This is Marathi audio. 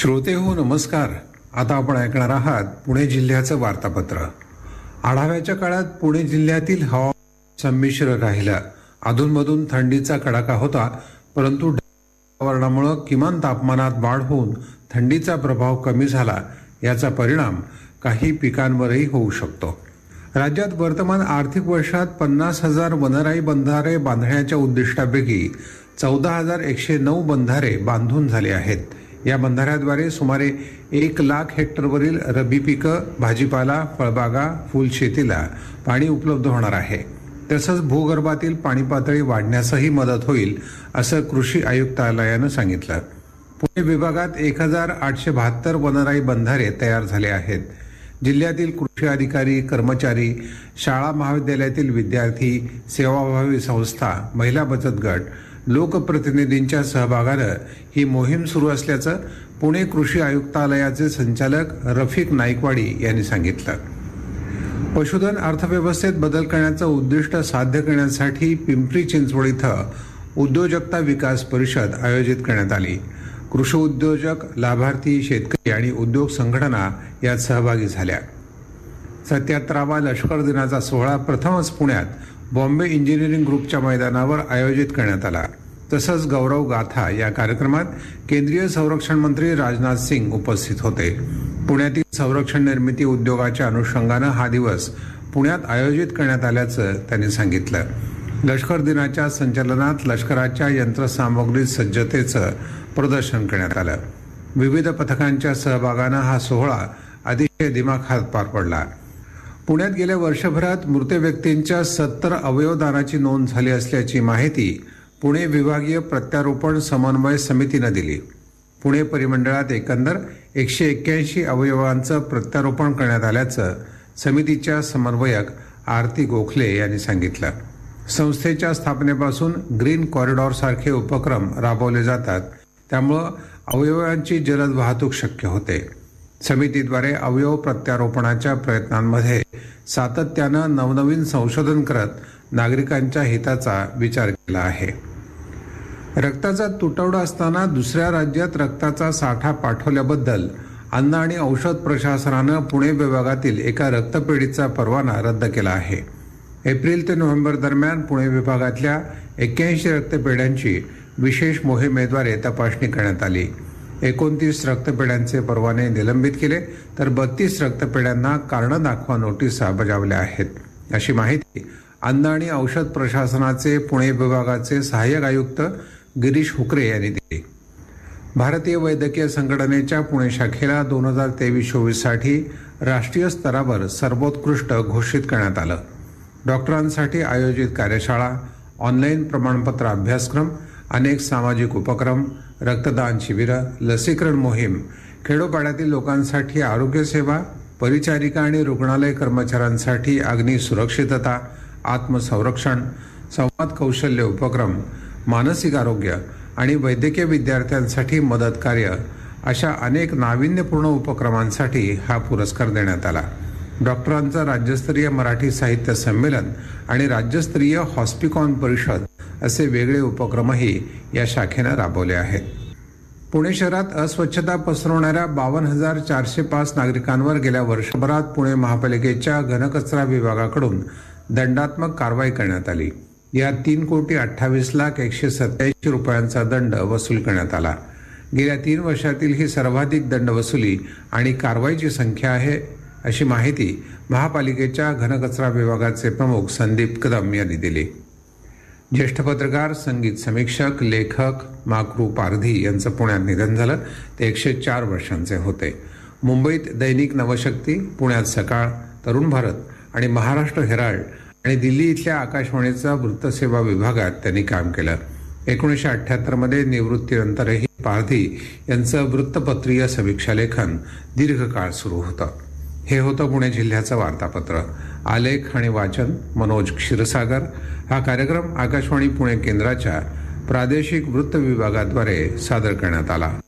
श्रोते हो नमस्कार. आता आपण ऐकणार आहात पुणे जिल्ह्याचं वार्तापत्र. आढाव्याच्या काळात पुणे जिल्ह्यातील हवामान संमिश्र राहिलं. अधूनमधून थंडीचा कडाका होता, परंतु वातावरणामुळे किमान तापमानात वाढ होऊन थंडीचा प्रभाव कमी झाला. याचा परिणाम काही पिकांवरही होऊ शकतो. राज्यात वर्तमान आर्थिक वर्षात 50,000 वनराई बंधारे बांधण्याच्या उद्दिष्टापैकी 14,109 बंधारे बांधून झाले आहेत. या बंधाऱ्याद्वारे सुमारे 1,00,000 हेक्टरवरील रब्बी पिकं, भाजीपाला, फळबागा, फुलशेतीला पाणी उपलब्ध होणार आहे. तसंच भूगर्भातील पाणी पातळी वाढण्यासही मदत होईल, असं कृषी आयुक्तालयानं सांगितलं. पुणे विभागात 1,872 वनराई बंधारे तयार झाले आहेत. जिल्ह्यातील कृषी अधिकारी, कर्मचारी, शाळा महाविद्यालयातील विद्यार्थी, सेवाभावी संस्था, महिला बचत गट, लोकप्रतिनिधींच्या सहभागानं ही मोहीम सुरू असल्याचं पुणे कृषी आयुक्तालयाचे संचालक रफिक नाईकवाडी यांनी सांगितलं. पशुधन अर्थव्यवस्थेत बदल करण्याचं उद्दिष्ट साध्य करण्यासाठी पिंपरी चिंचवड इथं उद्योजकता विकास परिषद आयोजित करण्यात आली. कृषी उद्योजक, लाभार्थी, शेतकरी आणि उद्योग संघटना यात सहभागी झाल्या. 77वा लष्कर दिनाचा सोहळा प्रथमच पुण्यात बॉम्बे इंजिनिअरिंग ग्रुपच्या मैदानावर आयोजित करण्यात आला. तसंच गौरव गाथा या कार्यक्रमात केंद्रीय संरक्षण मंत्री राजनाथ सिंग उपस्थित होते. पुण्यातील संरक्षण निर्मिती उद्योगाच्या अनुषंगानं हा दिवस पुण्यात आयोजित करण्यात आल्याचं त्यांनी सांगितलं. लष्कर दिनाच्या संचलनात लष्कराच्या यंत्रसामुग्री सज्जतेचं प्रदर्शन करण्यात आलं. विविध पथकांच्या सहभागानं हा सोहळा अतिशय दिमाखात पार पडला. पुण्यात गेल्या वर्षभरात मृत व्यक्तींच्या 70 अवयवदानाची नोंद झाली असल्याची माहिती पुणे विभागीय प्रत्यारोपण समन्वय समितीनं दिली. पुणे परिमंडळात एकंदर 181 अवयवांचं प्रत्यारोपण करण्यात आल्याचं समितीच्या समन्वयक आरती गोखले यांनी सांगितलं. संस्थेच्या स्थापनेपासून ग्रीन कॉरिडॉर सारखे उपक्रम राबवले जातात, त्यामुळं अवयवांची जलद वाहतूक शक्य होते. समितीद्वारे अवयव प्रत्यारोपणाच्या प्रयत्नांमध्ये सातत्यानं नवनवीन संशोधन करत नागरिकांच्या हिताचा विचार केला आहे. रक्ताचा तुटवडा असताना दुसऱ्या राज्यात रक्ताचा साठा पाठवल्याबद्दल अन्न आणि औषध प्रशासनानं पुणे विभागातील एका रक्तपेढीचा परवाना रद्द केला आहे. एप्रिल ते नोव्हेंबर दरम्यान पुणे विभागातल्या 81 रक्तपेढ्यांची विशेष मोहिमेद्वारे तपासणी करण्यात आली. 29 रक्तपेढ्यांचे परवाने निलंबित केले, तर 32 रक्तपेढ्यांना कारणं दाखवा नोटिसा बजावल्या आहेत, अशी माहिती अन्न आणि औषध प्रशासनाचे पुणे विभागाचे सहाय्यक आयुक्त गिरीश हुकरे यांनी दिली. भारतीय वैद्यकीय संघटनेच्या पुणे शाखेला 2023-24 साठी राष्ट्रीय स्तरावर सर्वोत्कृष्ट घोषित करण्यात आलं. डॉक्टरांसाठी आयोजित कार्यशाळा, ऑनलाईन प्रमाणपत्र अभ्यासक्रम, अनेक सामाजिक उपक्रम, रक्तदान शिबिरं, लसीकरण मोहीम, खेडोपाड्यातील लोकांसाठी आरोग्य सेवा, परिचारिका आणि रुग्णालय कर्मचाऱ्यांसाठी अग्नी सुरक्षितता, आत्मसंरक्षण, संवाद कौशल्य उपक्रम, मानसिक आरोग्य आणि वैद्यकीय विद्यार्थ्यांसाठी मदत कार्य अशा अनेक नाविन्यपूर्ण उपक्रमांसाठी हा पुरस्कार देण्यात आला. डॉक्टरांचं राज्यस्तरीय मराठी साहित्य संमेलन आणि राज्यस्तरीय हॉस्पिकॉन परिषद असे वेगळे उपक्रमही या शाखेनं राबवले आहेत. पुणे शहरात अस्वच्छता पसरवणाऱ्या 52,405 नागरिकांवर गेल्या वर्षभरात पुणे महापालिकेच्या घनकचरा विभागाकडून दंडात्मक कारवाई करण्यात आली. यात 3,28,187,000 रुपयांचा दंड वसूल करण्यात आला. गेल्या 3 वर्षातील ही सर्वाधिक दंड वसुली आणि कारवाईची संख्या आहे, अशी माहिती महापालिकेच्या घनकचरा विभागाचे प्रमुख संदीप कदम यांनी दिली. ज्येष्ठ पत्रकार, संगीत समीक्षक, लेखक माकरू पारधी यांचं पुण्यात निधन झालं. ते 104 वर्षांचे होते. मुंबईत दैनिक नवशक्ती, पुण्यात सकाळ, तरुण भारत आणि महाराष्ट्र हेराल्ड आणि दिल्ली इथल्या आकाशवाणीचा वृत्तसेवा विभागात त्यांनी काम केलं. 1978 मध्ये निवृत्तीनंतरही पारधी यांचं वृत्तपत्रीय समीक्षा लेखन दीर्घकाळ सुरू होतं. हे होतं पुणे जिल्ह्याचं वार्तापत्र. आलेख आणि वाचन मनोज क्षीरसागर. हा कार्यक्रम आकाशवाणी पुणे केंद्राच्या प्रादेशिक वृत्त विभागाद्वारे सादर करण्यात आला.